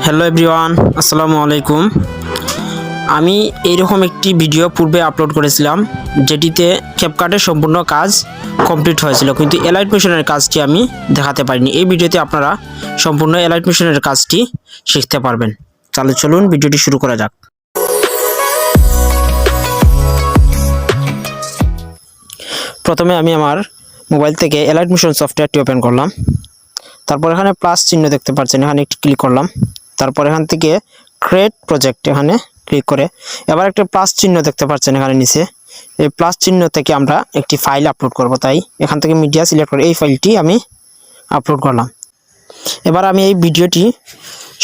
Hello everyone, আসসালামু আলাইকুম। আমি এইরকম একটি ভিডিও পূর্বে আপলোড করেছিলাম যেটিতে ক্যাপকাটের সম্পূর্ণ কাজ কমপ্লিট হয়েছিল, কিন্তু এলাইট মোশনের কাজটি আমি দেখাতে পারিনি। এই ভিডিওতে আপনারা সম্পূর্ণ এলাইট মোশনের কাজটি শিখতে পারবেন। তাহলে চলুন ভিডিওটি শুরু করা যাক। প্রথমে আমি আমার মোবাইল থেকে এলাইট মোশন সফটওয়্যারটি ওপেন করলাম। তারপর এখানে প্লাস চিহ্ন দেখতে পাচ্ছেন, এখানে একটি ক্লিক করলাম। তারপর এখান থেকে ক্রিয়েট প্রজেক্ট এখানে ক্লিক করে এবার একটা প্লাস চিহ্ন দেখতে পাচ্ছেন এখানে নিচে। এই প্লাস চিহ্ন থেকে আমরা একটি ফাইল আপলোড করব, তাই এখান থেকে মিডিয়া সিলেক্ট করে এই ফাইলটি আমি আপলোড করলাম। এবার আমি এই ভিডিওটি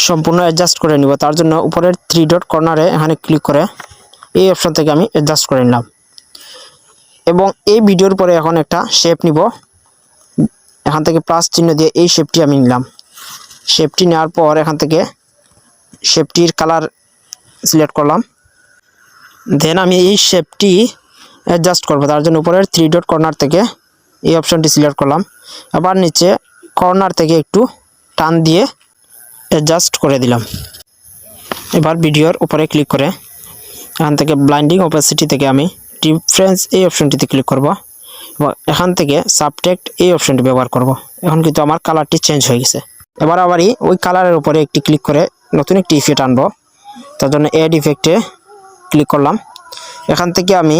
সম্পূর্ণ অ্যাডজাস্ট করে নিব। তার জন্য উপরের 3 ডট কর্নারে এখানে ক্লিক করে এই অপশন থেকে আমি অ্যাডজাস্ট করে নিলাম এবং এই ভিডিওর পরে এখন একটা শেপ নিব। এখান থেকে প্লাস চিহ্ন দিয়ে এই শেপটি আমি নিলাম। শেপটি নেওয়ার পর এখান থেকে শেপটির কালার সিলেক্ট করলাম। দেন আমি এই শেপটি অ্যাডজাস্ট করব। তার জন্য উপরের 3 ডট কর্নার থেকে এই অপশনটি সিলেক্ট করলাম। আবার নিচে কর্নার থেকে একটু টান দিয়ে অ্যাডজাস্ট করে দিলাম। এবার ভিডিওর উপরে ক্লিক করে এখান থেকে ব্লাইন্ডিং অপাসিটি থেকে আমি ডিফারেন্স এই অপশনটিতে ক্লিক করব এবং এখান থেকে সাবটেক্সট এই অপশনটি ব্যবহার করব। এখন কিন্তু আমার কালারটি চেঞ্জ হয়ে গেছে। এবার আবারই ওই কালারের উপরে একটি ক্লিক করে নতুন একটি ইফেক্ট আনবো। তার জন্য এড ইফেক্টে ক্লিক করলাম। এখান থেকে আমি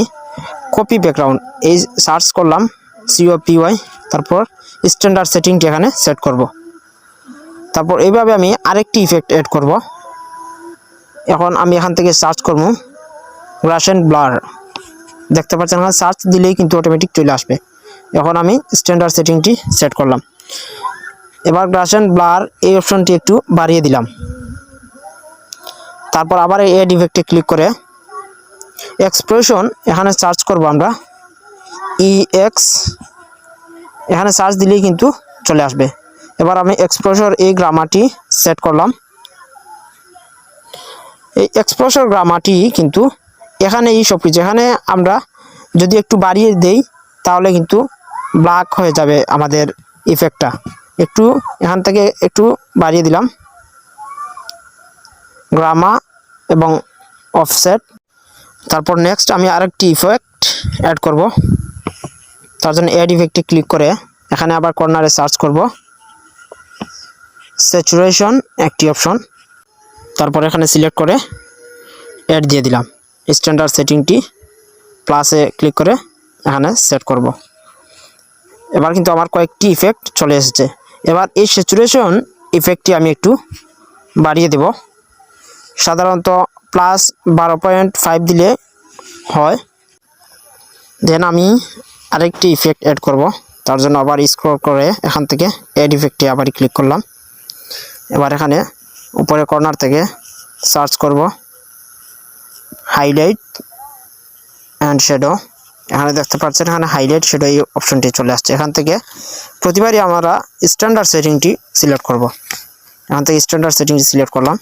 কপি ব্যাকগ্রাউন্ড এই সার্চ করলাম COPY, তারপর স্ট্যান্ডার্ড সেটিংটি এখানে সেট করব। তারপর এইভাবে আমি আরেকটি ইফেক্ট অ্যাড করব। এখন আমি এখান থেকে সার্চ করব গ্রাস এন্ড ব্লার। দেখতে পাচ্ছেন এখানে সার্চ দিলেই কিন্তু অটোমেটিক চলে আসবে। এখন আমি স্ট্যান্ডার্ড সেটিংটি সেট করলাম। এবার গ্রাস এন্ড ব্লার এই অপশনটি একটু বাড়িয়ে দিলাম। তারপর আবার এই এড ইফেক্টে ক্লিক করে এক্সপ্রেশন এখানে সার্চ করব আমরা EX, এখানে সার্চ দিলেই কিন্তু চলে আসবে। এবার আমি এক্সপ্রেশন এই গ্রামারটি সেট করলাম। এই এক্সপ্রেশন গ্রামারটি কিন্তু এখানে এই সব কিছু এখানে আমরা যদি একটু বাড়িয়ে দেই তাহলে কিন্তু ব্ল্যাক হয়ে যাবে আমাদের ইফেক্টটা। একটু এখান থেকে একটু বাড়িয়ে দিলাম গ্রামা এবং অফসেট। তারপর নেক্সট আমি আরেকটি ইফেক্ট অ্যাড করব। তার জন্য এড ইফেক্টে ক্লিক করে এখানে আবার কর্নারে সার্চ করব স্যাচুরেশন একটি অপশন। তারপর এখানে সিলেক্ট করে অ্যাড দিয়ে দিলাম। স্ট্যান্ডার্ড সেটিংটি প্লাসে ক্লিক করে এখানে সেট করব। এবার কিন্তু আমার কয়েকটি ইফেক্ট চলে এসেছে। এবার এই স্যাচুরেশন ইফেক্টটি আমি একটু বাড়িয়ে দেব। সাধারণত প্লাস 12.5 দিলে হয়। দেন আমি আরেকটি ইফেক্ট অ্যাড করব। তার জন্য আবার স্ক্রল করে এখান থেকে অ্যাড ইফেক্টে আবার ক্লিক করলাম। এবার এখানে উপরে কর্নার থেকে সার্চ করব হাইলাইট অ্যান্ড শ্যাডো। এখানে দেখতে পাচ্ছেন এখানে হাইলাইট শ্যাডো এই অপশনটি চলে আসছে। এখান থেকে প্রতিবারই আমরা স্ট্যান্ডার্ড সেটিংটি সিলেক্ট করব। এখান থেকে স্ট্যান্ডার্ড সেটিংটি সিলেক্ট করলাম।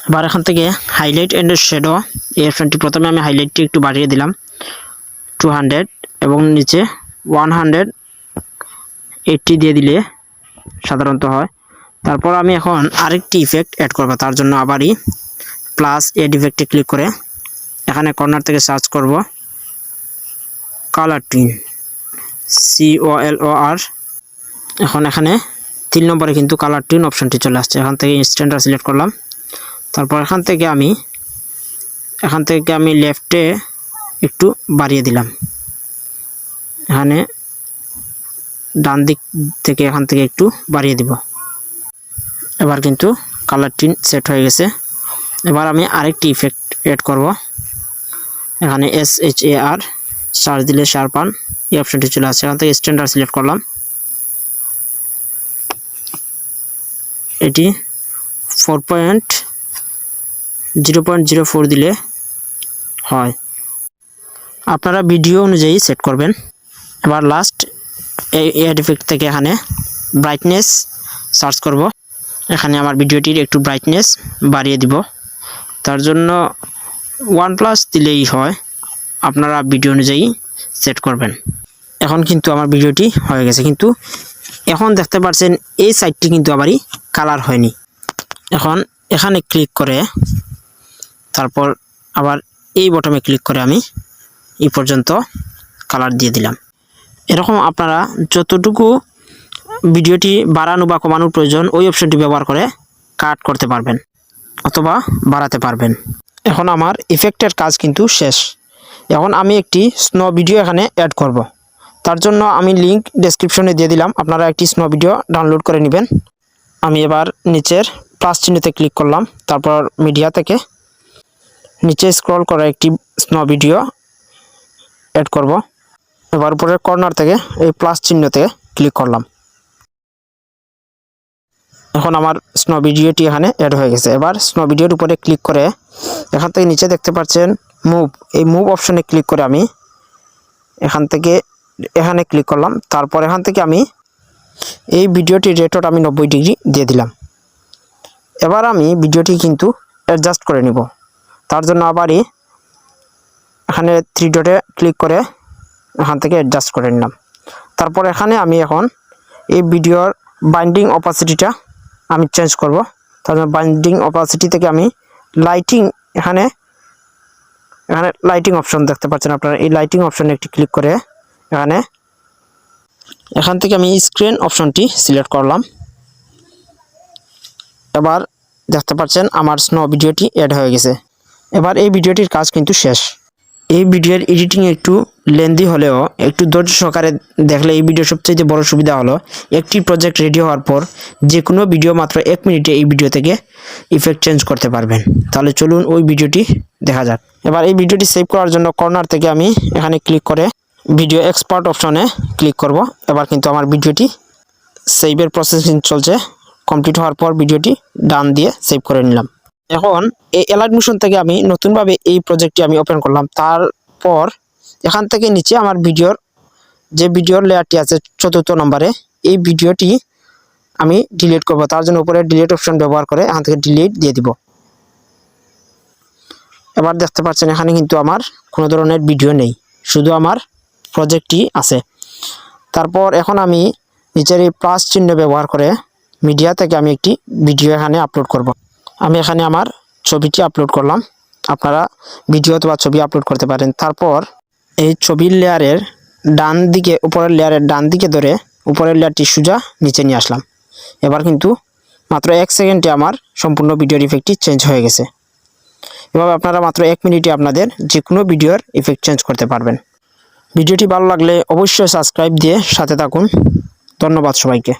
এবার এখান থেকে হাইলাইট অ্যান্ড শ্যাডো এই অপশনটি প্রথমে আমি হাইলাইটটি একটু বাড়িয়ে দিলাম 200 এবং নিচে 180 দিয়ে দিলে সাধারণত হয়। তারপর আমি এখন আরেকটি ইফেক্ট অ্যাড করব। তার জন্য আবারই প্লাস এড ইফেক্টে ক্লিক করে এখানে কর্নার থেকে সার্চ করব কালার টিন COLOR। এখন এখানে 3 নম্বরে কিন্তু কালার টিন অপশনটি চলে আসছে। এখান থেকে স্ট্যান্ডার্ড সিলেক্ট করলাম। তারপর এখান থেকে আমি লেফটে একটু বাড়িয়ে দিলাম। এখানে ডান দিক থেকে এখান থেকে একটু বাড়িয়ে দিব। এবার কিন্তু কালার টিন সেট হয়ে গেছে। এবার আমি আরেকটি ইফেক্ট অ্যাড করব। এখানে SHAR সার্চ দিলে শার্পান এই অপশনটি চলে আসছে। এখান থেকে স্ট্যান্ডার্ড সিলেক্ট করলাম। এটি 0.04 দিলে হয়। আপনারা ভিডিও অনুযায়ী সেট করবেন। এবার লাস্ট এই এড ইফেক্ট থেকে এখানে ব্রাইটনেস সার্চ করব। এখানে আমার ভিডিওটির একটু ব্রাইটনেস বাড়িয়ে দিব। তার জন্য 1+ দিলেই হয়। আপনারা ভিডিও অনুযায়ী সেট করবেন। এখন কিন্তু আমার ভিডিওটি হয়ে গেছে, কিন্তু এখন দেখতে পাচ্ছেন এই সাইডটি কিন্তু আবারই কালার হয়নি। এখন এখানে ক্লিক করে তারপর আবার এই বটমে ক্লিক করে আমি এই পর্যন্ত কালার দিয়ে দিলাম। এরকম আপনারা যতটুকু ভিডিওটি বাড়ানো বা কমানোর প্রয়োজন ওই অপশনটি ব্যবহার করে কাট করতে পারবেন অথবা বাড়াতে পারবেন। এখন আমার ইফেক্টের কাজ কিন্তু শেষ। এখন আমি একটি স্নো ভিডিও এখানে অ্যাড করব। তার জন্য আমি লিংক ডেসক্রিপশনে দিয়ে দিলাম, আপনারা একটি স্নো ভিডিও ডাউনলোড করে নেবেন। আমি এবার নিচের প্লাস চিহ্নতে ক্লিক করলাম, তারপর মিডিয়া থেকে নিচে স্ক্রল করে একটি স্নো ভিডিও অ্যাড করব। এবার উপরের কর্নার থেকে এই প্লাস চিহ্নতে ক্লিক করলাম। এখন আমার স্নো ভিডিওটি এখানে অ্যাড হয়ে গেছে। এবার স্নো ভিডিওর উপরে ক্লিক করে এখান থেকে নিচে দেখতে পাচ্ছেন মুভ, এই মুভ অপশনে ক্লিক করে আমি এখান থেকে এখানে ক্লিক করলাম। তারপর এখান থেকে আমি এই ভিডিওটির রেটটা আমি 90 ডিগ্রি দিয়ে দিলাম। এবার আমি ভিডিওটি কিন্তু অ্যাডজাস্ট করে নিব। তার জন্য আবারই এখানে 3 ডটে ক্লিক করে এখান থেকে অ্যাডজাস্ট করে নিলাম। তারপর এখানে আমি এখন এই ভিডিওর বাইন্ডিং অপাসিটিটা আমি চেঞ্জ করব। তার জন্য বাইন্ডিং অপাসিটি থেকে আমি লাইটিং, এখানে লাইটিং অপশন দেখতে পাচ্ছেন আপনারা, এই লাইটিং অপশনে একটি ক্লিক করে এখান থেকে আমি স্ক্রিন অপশনটি সিলেক্ট করলাম। এবার দেখতে পাচ্ছেন আমার স্নো ভিডিওটি অ্যাড হয়ে গেছে। এবার এই ভিডিওটির কাজ কিন্তু শেষ। এই ভিডিওর এডিটিং একটু লেন্দি হলেও একটু ধৈর্য সহকারে দেখলে এই ভিডিও সবচেয়ে বড় সুবিধা হলো একটি প্রজেক্ট রেডি হওয়ার পর যে কোনো ভিডিও মাত্র 1 মিনিটে এই ভিডিও থেকে ইফেক্ট চেঞ্জ করতে পারবেন। তাহলে চলুন ওই ভিডিওটি দেখা যাক। এবার এই ভিডিওটি সেভ করার জন্য কর্নার থেকে আমি এখানে ক্লিক করে ভিডিও এক্সপার্ট অপশনে ক্লিক করব। এবার কিন্তু আমার ভিডিওটি সেভের প্রসেসিং চলছে। কমপ্লিট হওয়ার পর ভিডিওটি ডান দিয়ে সেভ করে নিলাম। এখন এই এলাইট মোশন থেকে আমি নতুনভাবে এই প্রজেক্টটি আমি ওপেন করলাম। তারপর এখান থেকে নিচে আমার ভিডিওর লেয়ারটি আছে 4th নম্বরে, এই ভিডিওটি আমি ডিলিট করব। তার জন্য উপরে ডিলিট অপশন ব্যবহার করে এখান থেকে ডিলিট দিয়ে দিব। এবার দেখতে পাচ্ছেন এখানে কিন্তু আমার কোনো ধরনের ভিডিও নেই, শুধু আমার প্রজেক্টটি আছে। তারপর এখন আমি নিচের এই প্লাস চিহ্ন ব্যবহার করে মিডিয়া থেকে আমি একটি ভিডিও এখানে আপলোড করব। আমি এখানে আমার ছবিটি আপলোড করলাম, আপনারা ভিডিও অথবা ছবি আপলোড করতে পারেন। তারপর এই ছবির লেয়ারের ডান দিকে, উপরের লেয়ারের ডান দিকে ধরে উপরের লেয়ারটি সোজা নিচে নিয়ে আসলাম। এবার কিন্তু মাত্র 1 সেকেন্ডে আমার সম্পূর্ণ ভিডিওর ইফেক্টটি চেঞ্জ হয়ে গেছে। এভাবে আপনারা মাত্র 1 মিনিটে আপনাদের যে কোনো ভিডিওর ইফেক্ট চেঞ্জ করতে পারবেন। ভিডিওটি ভালো লাগলে অবশ্যই সাবস্ক্রাইব দিয়ে সাথে থাকুন। ধন্যবাদ সবাইকে।